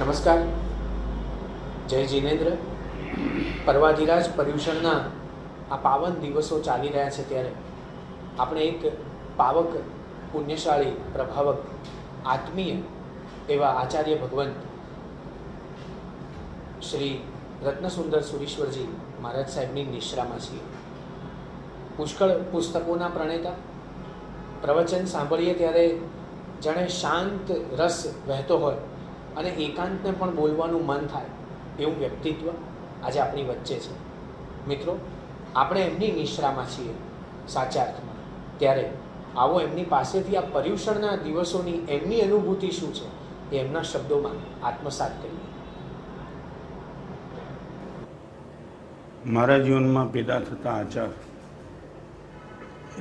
નમસ્કાર. જય જિનેન્દ્ર. પર્વાધિરાજ પર્યુષણના આ પાવન દિવસો ચાલી રહ્યા છે ત્યારે આપણે એક પાવક, પુણ્યશાળી, પ્રભાવક, આત્મીય એવા આચાર્ય ભગવંત શ્રી રત્નસુંદર સુરીશ્વરજી મહારાજ સાહેબની નિશ્રામાં છીએ. પુષ્કળ પુસ્તકોના પ્રણેતા. પ્રવચન સાંભળીએ ત્યારે જાણે શાંત રસ વહેતો હોય અને એકાંતને પણ બોલવાનું મન થાય એવું વ્યક્તિત્વ આજે આપણી વચ્ચે છે. મિત્રો, આપણે એમની નિશ્રામાં છીએ સાચા અર્થમાં. ત્યારે આવો એમની પાસેથી આ પર્યુષણના દિવસોની એમની અનુભૂતિ શું છે એ એમના શબ્દોમાં આત્મસાત કરીએ. મારા જીવનમાં પેદા થતા આચાર,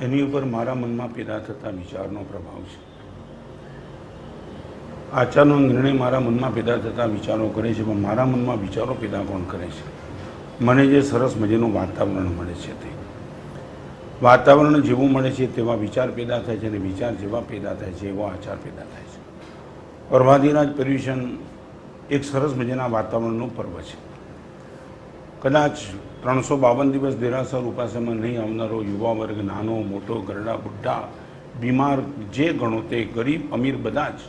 એની ઉપર મારા મનમાં પેદા થતા વિચારનો પ્રભાવ છે. આચારનો નિર્ણય મારા મનમાં પેદા થતા વિચારો કરે છે, પણ મારા મનમાં વિચારો પેદા કોણ કરે છે? મને જે સરસ મજાનું વાતાવરણ મળે છે, તે વાતાવરણ જેવું મળે છે તેવા વિચાર પેદા થાય છે, અને વિચાર જેવા પેદા થાય છે એવો આચાર પેદા થાય છે. પર્વાધિરાજ પર્યુષણ એક સરસ મજાના વાતાવરણનું પર્વ છે. કદાચ 352 દિવસ દેરાસર ઉપાસનામાં નહીં આવનારો યુવા વર્ગ, નાનો મોટો, ગરડા બુઢ્ઢા, બીમાર, જે ગણો તે, ગરીબ અમીર, બધા જ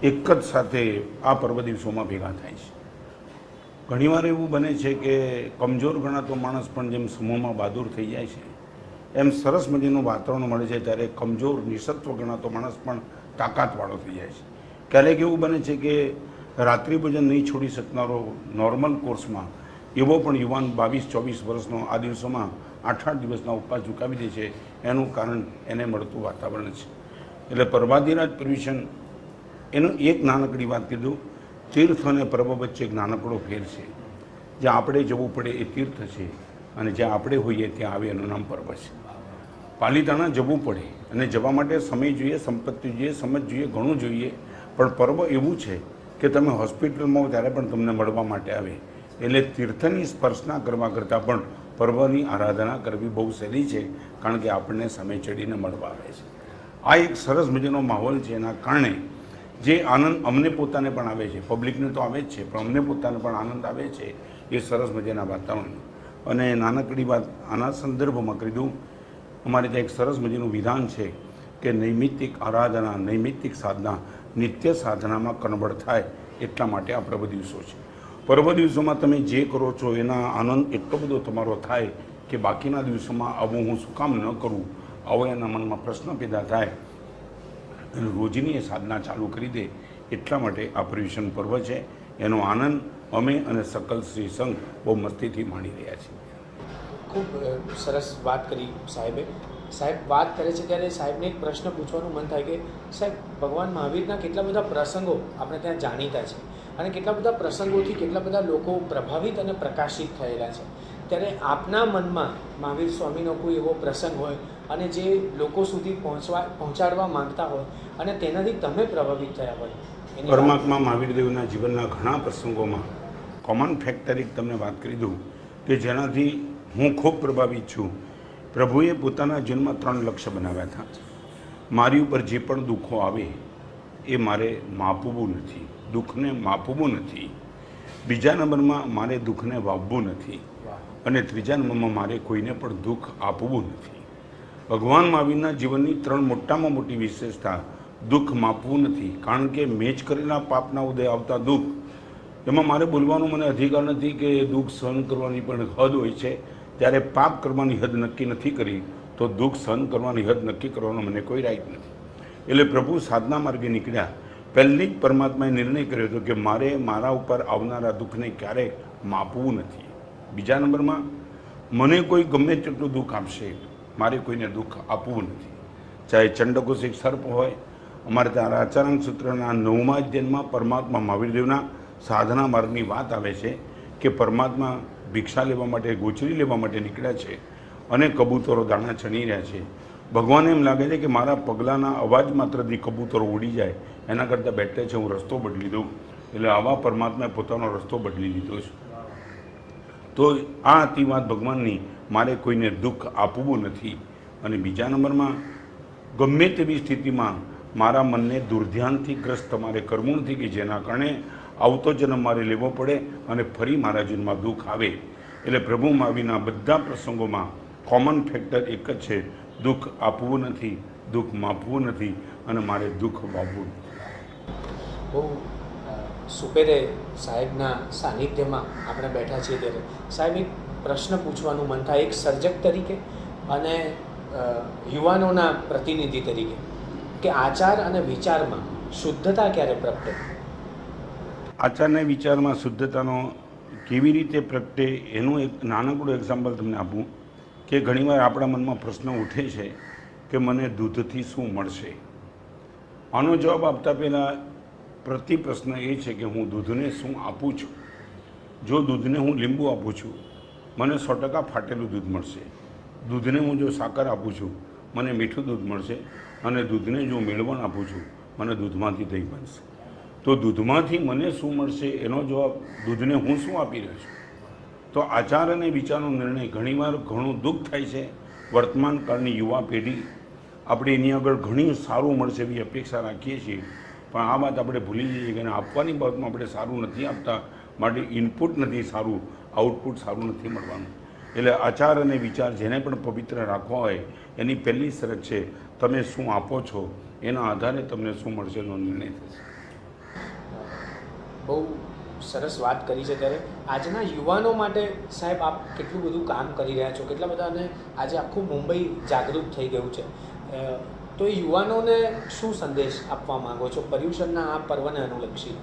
એક જ સાથે આ પર્વ દિવસોમાં ભેગા થાય છે. ઘણીવાર એવું બને છે કે કમજોર ગણાતો માણસ પણ જેમ સમૂહમાં બહાદુર થઈ જાય છે, એમ સરસ મજાનું વાતાવરણ મળે છે ત્યારે કમજોર નિસત્વ ગણાતો માણસ પણ તાકાતવાળો થઈ જાય છે. ક્યારેક એવું બને છે કે રાત્રિ ભોજન નહીં છોડી શકનારો નોર્મલ કોર્સમાં એવો પણ યુવાન 22-24 વર્ષનો આ દિવસોમાં 8-8 દિવસના ઉપવાસ ઝુકાવી દે છે. એનું કારણ એને મળતું વાતાવરણ છે. એટલે પર્વાધિરાજ પર્યુષણ એનું એક નાનકડી વાત કીધું. તીર્થ અને પર્વ વચ્ચે એક નાનકડો ફેર છે. જ્યાં આપણે જવું પડે એ તીર્થ છે, અને જ્યાં આપણે હોઈએ ત્યાં આવે એનું નામ પર્વ છે. પાલિતાણા જવું પડે અને જવા માટે સમય જોઈએ, સંપત્તિ જોઈએ, સમજ જોઈએ, ઘણું જોઈએ, પણ પર્વ એવું છે કે તમે હોસ્પિટલમાં હો ત્યારે પણ તમને મળવા માટે આવે. એટલે તીર્થની સ્પર્શના કરવા કરતાં પણ પર્વની આરાધના કરવી બહુ સહેલી છે, કારણ કે આપણને સમય ચડીને મળવા આવે છે. આ એક સરસ મજાનો માહોલ છે. એના કારણે જે આનંદ અમને પોતાને પણ આવે છે, પબ્લિકને તો આવે જ છે, પણ અમને પોતાને પણ આનંદ આવે છે એ સરસ મજાના વાતાવરણ. અને નાનકડી વાત આના સંદર્ભમાં કીધું, અમારે ત્યાં એક સરસ મજાનું વિધાન છે કે નૈમિત્તિક આરાધના, નૈમિત્તિક સાધના નિત્ય સાધનામાં કન્વર્ટ થાય, એટલા માટે આ પર્વ દિવસો છે. પર્વ દિવસોમાં તમે જે કરો છો એના આનંદ એટલો બધો તમારો થાય કે બાકીના દિવસોમાં આવું હું શું કામ ન કરું, આવો એના મનમાં પ્રશ્ન પેદા થાય અને રોજની એ સાધના ચાલુ કરી દે. એટલા માટે આ પર્યુષણ પર્વ છે. એનો આનંદ અમે અને સકલ શ્રી સંઘ બહુ મસ્તીથી માણી રહ્યા છીએ. ખૂબ સરસ વાત કરી સાહેબે. સાહેબ વાત કરે છે ત્યારે સાહેબને એક પ્રશ્ન પૂછવાનું મન થાય કે સાહેબ, ભગવાન મહાવીરના કેટલા બધા પ્રસંગો આપણે ત્યાં જાણીતા છે, અને કેટલા બધા પ્રસંગોથી કેટલા બધા લોકો પ્રભાવિત અને પ્રકાશિત થયેલા છે. ત્યારે આપના મનમાં મહાવીર સ્વામીનો કોઈ એવો પ્રસંગ હોય અને જે લોકો સુધી પહોંચાડવા માંગતા હોય અને તેનાથી તમે પ્રભાવિત થયા હોય? પરમાત્મા મહાવીર દેવના જીવનના ઘણા પ્રસંગોમાં કોમન ફેક્ટ તરીકે તમને વાત કરી દઉં કે જેનાથી હું ખૂબ પ્રભાવિત છું. પ્રભુએ પોતાના જીવનમાં 3 લક્ષ્ય બનાવ્યા હતા. મારી ઉપર જે પણ દુઃખો આવે એ મારે માપવું નથી, દુઃખને માપવું નથી. બીજા નંબરમાં મારે દુઃખને વાવવું નથી, અને ત્રીજા નંબરમાં મારે કોઈને પણ દુઃખ આપવું નથી. ભગવાન મહાવીરના જીવનની 3 મોટામાં મોટી વિશેષતા દુઃખ માપવું નથી. કારણ કે મેં જ કરેલા પાપના ઉદય આવતા દુઃખ, એમાં મારે બોલવાનો મને અધિકાર નથી કે દુઃખ સહન કરવાની પણ હદ હોય છે. ત્યારે પાપ કરવાની હદ નક્કી નથી કરી તો દુઃખ સહન કરવાની હદ નક્કી કરવાનો મને કોઈ રાઈટ નથી. એટલે પ્રભુ સાધના માર્ગે નીકળ્યા. પહેલી જ પરમાત્માએ નિર્ણય કર્યો હતો કે મારે મારા ઉપર આવનારા દુઃખને ક્યારેય માપવું નથી. બીજા નંબરમાં મને કોઈ ગમે તેટલું દુઃખ આપશે, મારે કોઈને દુઃખ આપવું નથી. ચાહે ચંડકોષિક સર્પ હોય. અમારે ત્યાં આચારાંગ સૂત્રના 9મા અધ્યાયમાં પરમાત્મા મહાવીરદેવના સાધના માર્ગની વાત આવે છે કે પરમાત્મા ભિક્ષા લેવા માટે, ગોચરી લેવા માટે નીકળ્યા છે, અને કબૂતરો દાણા ચણી રહ્યા છે. ભગવાન એમ લાગે છે કે મારા પગલાંના અવાજ માત્રથી કબૂતરો ઉડી જાય, એના કરતાં બેટર છે હું રસ્તો બદલી દઉં. એટલે આવા પરમાત્માએ પોતાનો રસ્તો બદલી લીધો છે. તો આ હતી વાત ભગવાનની, મારે કોઈને દુઃખ આપવું નથી. અને બીજા નંબરમાં ગમે તેવી સ્થિતિમાં મારા મનને દુર્ધ્યાનથી ગ્રસ્ત તમારે કરવું નથી કે જેના કારણે આવતો જન્મ મારે લેવો પડે અને ફરી મારા જીવનમાં દુઃખ આવે. એટલે પ્રભુ મહાવીરના બધા પ્રસંગોમાં કોમન ફેક્ટર એક જ છે, દુઃખ આપવું નથી, દુઃખ માપવું નથી અને મારે દુઃખ વાવવું. બહુ સુપેરે સાહેબના સાનિધ્યમાં આપણે બેઠા છીએ ત્યારે સાહેબ એક પ્રશ્ન પૂછવાનું મન થાય, એક સર્જક તરીકે અને યુવાનોના પ્રતિનિધિ તરીકે, કે આચાર અને વિચારમાં શુદ્ધતા ક્યારે પ્રગટે? આચારને વિચારમાં શુદ્ધતાનો કેવી રીતે પ્રગટે એનું એક નાનકડું એક્ઝામ્પલ તમને આપું કે ઘણીવાર આપણા મનમાં પ્રશ્ન ઉઠે છે કે મને દૂધથી શું મળશે. આનો જવાબ આપતા પહેલાં પ્રતિ પ્રશ્ન એ છે કે હું દૂધને શું આપું છું. જો દૂધને હું લીંબુ આપું છું મને 100% ફાટેલું દૂધ મળશે. દૂધને હું જો સાકર આપું છું મને મીઠું દૂધ મળશે અને દૂધને જો મેળવણ આપું છું મને દૂધમાંથી દહીં બનશે. તો દૂધમાંથી મને શું મળશે એનો જવાબ દૂધને હું શું આપી રહ્યો છું. તો આચાર અને વિચારનો નિર્ણય ઘણીવાર ઘણું દુઃખ થાય છે. વર્તમાન કાળની યુવા પેઢી આપણે એની આગળ ઘણી સારું મળશે એવી અપેક્ષા રાખીએ છીએ, પણ આ વાત આપણે ભૂલી જઈએ કે આપવાની બાબતમાં આપણે સારું નથી આપતા, માટે ઇનપુટ નથી સારું, આઉટપુટ સારું નથી મળવાનું. એટલે આચાર અને વિચાર જેને પણ પવિત્ર રાખવા હોય એની પહેલી શરત છે તમે શું આપો છો એના આધારે તમને શું મળશે એનો નિર્ણય થશે. બહુ સરસ વાત કરી છે. ત્યારે આજના યુવાનો માટે સાહેબ આપ કેટલું બધું કામ કરી રહ્યા છો, કેટલા બધા, અને આજે આખું મુંબઈ જાગૃત થઈ ગયું છે, તો એ યુવાનોને શું સંદેશ આપવા માંગો છો પર્યુષણના આ પર્વને અનુલક્ષી?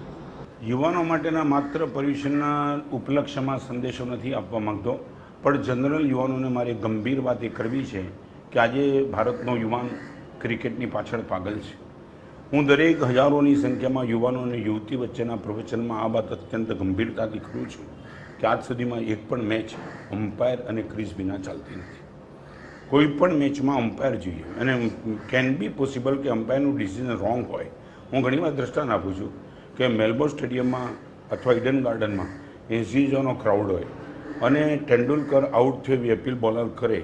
યુવાનો માટેના માત્ર પર્યુષણના ઉપલક્ષ્યમાં સંદેશો નથી આપવા માંગતો, પણ જનરલ યુવાનોને મારે ગંભીર વાત એ કરવી છે કે આજે ભારતનો યુવાન ક્રિકેટની પાછળ પાગલ છે. હું દરેક હજારોની સંખ્યામાં યુવાનો અને યુવતી વચ્ચેના પ્રવચનમાં આ વાત અત્યંત ગંભીરતાથી કરું છું કે આજ સુધીમાં એક પણ મેચ અમ્પાયર અને ક્રિઝ વિના ચાલતી નથી. કોઈ પણ મેચમાં અમ્પાયર જોઈએ અને કેન બી પોસિબલ કે અમ્પાયરનું ડિસિઝન રોંગ હોય. હું ઘણીવાર દ્રષ્ટાંત આપું છું કે મેલબોર્ન સ્ટેડિયમમાં અથવા ઈડન ગાર્ડનમાં 80,000નો ક્રાઉડ હોય અને તેંડુલકર આઉટ થયો એવી અપીલ બોલર કરે,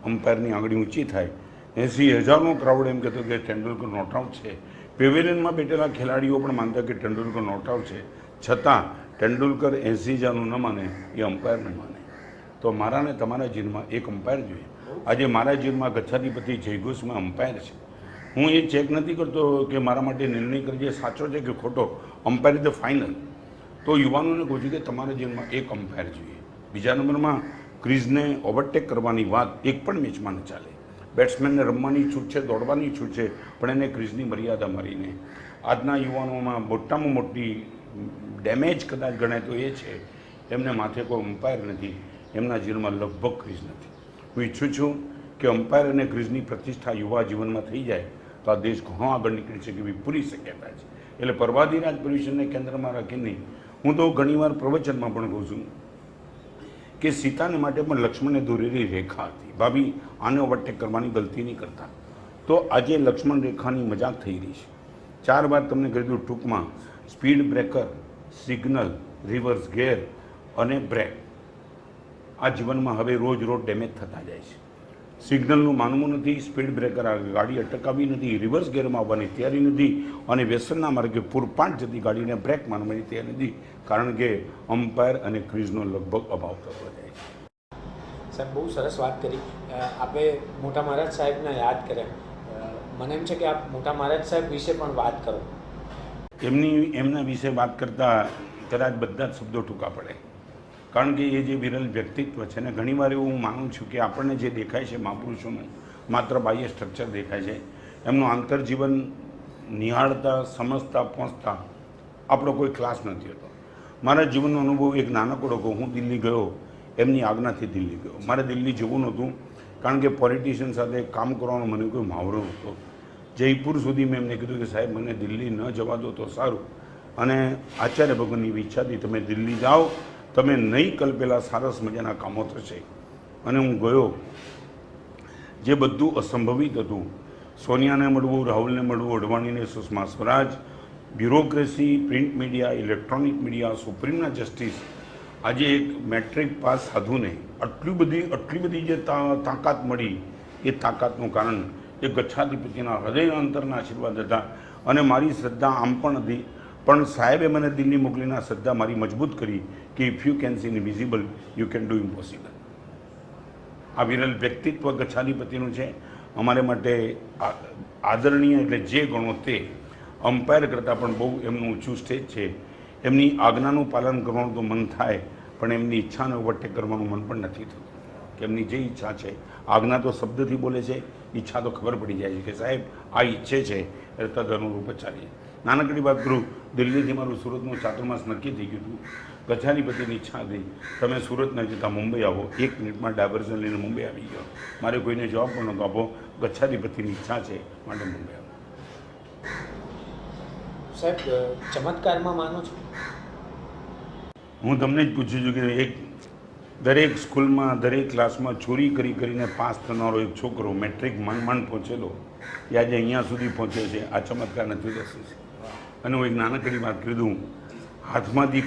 અમ્પાયરની આંગળી ઊંચી થાય, 80,000નો ક્રાઉડ એમ કહેતો કે તેંડુલકર નોટ આઉટ છે. પેવેલિયનમાં બેઠેલા ખેલાડીઓ પણ માનતા કે તેંડુલકર નોટ આઉટ છે, છતાં તેંડુલકર 80,000નું ન માને એ અમ્પાયર ન માને. તો મારા ને તમારા જીવનમાં એક અમ્પાયર જોઈએ. આજે મારા જીવનમાં ગચ્છાધિપતિ જયઘોષમાં અમ્પાયર છે. હું એ ચેક નથી કરતો કે મારા માટે નિર્ણય કરજે સાચો છે કે ખોટો, અમ્પાયર ઇઝ ધ ફાઇનલ. તો યુવાનોને કહું છું કે તમારા જીવનમાં એક અમ્પાયર જોઈએ. બીજા નંબરમાં ક્રિઝને ઓવરટેક કરવાની વાત એક પણ મેચમાં ન ચાલે. બેટ્સમેનને રમવાની છૂટ છે, દોડવાની છૂટ છે, પણ એને ક્રિઝની મર્યાદા મારીને. આજના યુવાનોમાં મોટામાં મોટી ડેમેજ કદાચ ગણાય તો એ છે એમને માથે કોઈ અમ્પાયર નથી, એમના જીવનમાં લગભગ ક્રિઝ નથી. હું ઈચ્છું છું કે અમ્પાયર અને ક્રિઝની પ્રતિષ્ઠા યુવા જીવનમાં થઈ જાય તો આ દેશ ઘણો આગળ નીકળી શકે એવી પૂરી શક્યતા છે. એટલે પર્વાધિરાજ પર્યુષણને કેન્દ્રમાં રાખીને હું તો ઘણીવાર પ્રવચનમાં પણ કહું છું કે સીતાને માટે પણ લક્ષ્મણને દોરેલી રેખા હતી. ભાભી આને ઓવરટેક કરવાની ગલતી નહીં કરતા. તો આજે લક્ષ્મણ રેખાની મજાક થઈ રહી છે. 4 વાત તમને કહી દઉં ટૂંકમાં: સ્પીડ બ્રેકર, સિગ્નલ, રિવર્સ ગેર અને બ્રેક. આ જીવનમાં હવે રોજ ડેમેજ થતા જાય છે. સિગ્નલનું માનવું નથી, સ્પીડ બ્રેકર ગાડી અટકાવી નથી, રિવર્સ ગેરમાં આવવાની તૈયારી નથી અને વ્યસનના માર્ગે પૂરપાટ જતી ગાડીને બ્રેક મારવાની તૈયારી નથી, કારણ કે અમ્પાયર અને ક્રિઝનો લગભગ અભાવ થતો જાય છે. સાહેબ બહુ સરસ વાત કરી. આપણે મોટા મહારાજ સાહેબને યાદ કર્યા. મને એમ છે કે આપ મોટા મહારાજ સાહેબ વિશે પણ વાત કરો. એમના વિશે વાત કરતાં કદાચ બધા જ શબ્દો ટૂંકા પડે, કારણ કે એ જે વિરલ વ્યક્તિત્વ છે ને, ઘણીવાર એવું હું માનું છું કે આપણને જે દેખાય છે મહાપુરુષોનું માત્ર બાહ્ય સ્ટ્રક્ચર દેખાય છે, એમનું આંતરજીવન નિહાળતા, સમજતા, પહોંચતા આપણો કોઈ ક્લાસ નથી હોતો. મારા જીવનનો અનુભવ એક નાનકડો કહું. હું દિલ્હી ગયો, એમની આજ્ઞાથી દિલ્હી ગયો. મારે દિલ્હી જવું નહોતું, કારણ કે પોલિટિશિયન સાથે કામ કરવાનો મને કોઈ માવરો હતો. જયપુર સુધી મેં એમને કીધું કે સાહેબ મને દિલ્હી ન જવા દો તો સારું, અને આચાર્ય ભગવાનની ઈચ્છાથી તમે દિલ્હી જાઓ, તમે નહીં કલ્પેલા સરસ મજાના કામો થશે. અને હું ગયો. જે બધું અસંભવિત હતું, સોનિયાને મળવું, રાહુલને મળવું, અડવાણીને, Sushma Swaraj, bureaucracy, print media, electronic media, સુપ્રીમના જસ્ટિસ, આજે એક મેટ્રિક પાસ સાધુને આટલી બધી જે તાકાત મળી, એ તાકાતનું કારણ એ ગચ્છાધિપતિના હૃદય અંતરના આશીર્વાદ હતા. અને મારી શ્રદ્ધા આમ પણ હતી, પણ સાહેબે મને દિલ્હી મોકલીને આ શ્રદ્ધા મારી મજબૂત કરી કે if you can see invisible you can do impossible. આ વિરલ વ્યક્તિત્વ ગચ્છાધિપતિનું છે. અમારે માટે આદરણીય એટલે જે ગણો તે. અમ્પાયર કરતાં પણ બહુ એમનું ઊંચું સ્ટેજ છે. એમની આજ્ઞાનું પાલન કરવાનું તો મન થાય, પણ એમની ઈચ્છાને ઓવરટેક કરવાનું મન પણ નથી થતું. કે એમની જે ઈચ્છા છે, આજ્ઞા તો શબ્દથી બોલે છે, ઈચ્છા તો ખબર પડી જાય છે કે સાહેબ આ ઈચ્છે છે એટલે તદ અનુરૂપ જ ચાલીએ. નાનકડી વાત કરું, દિલ્હીથી મારું સુરતનું ચાતુર્માસ નક્કી થઈ ગયું હતું. ગચ્છાધિપતિની ઈચ્છા હતી તમે સુરત ન જતા મુંબઈ આવો. 1 મિનિટમાં ડાયવર્ઝન લઈને મુંબઈ આવી ગયો. મારે કોઈને જવાબ પણ નહોતો આપો. ગચ્છાધિપતિની ઈચ્છા છે માટે મુંબઈ આવો. સાહેબ, ચમત્કારમાં માનો છો? હું તમને જ પૂછું છું કે દરેક સ્કૂલમાં દરેક ક્લાસમાં ચોરી કરીને પાસ થનારો એક છોકરો મેટ્રિક માંડ પહોંચેલો એ આજે અહીંયા સુધી પહોંચ્યો છે. આ ચમત્કાર નથી દર્શી છે. અને હું એક નાનકડી વાત કરી દઉં, હાથમાંથી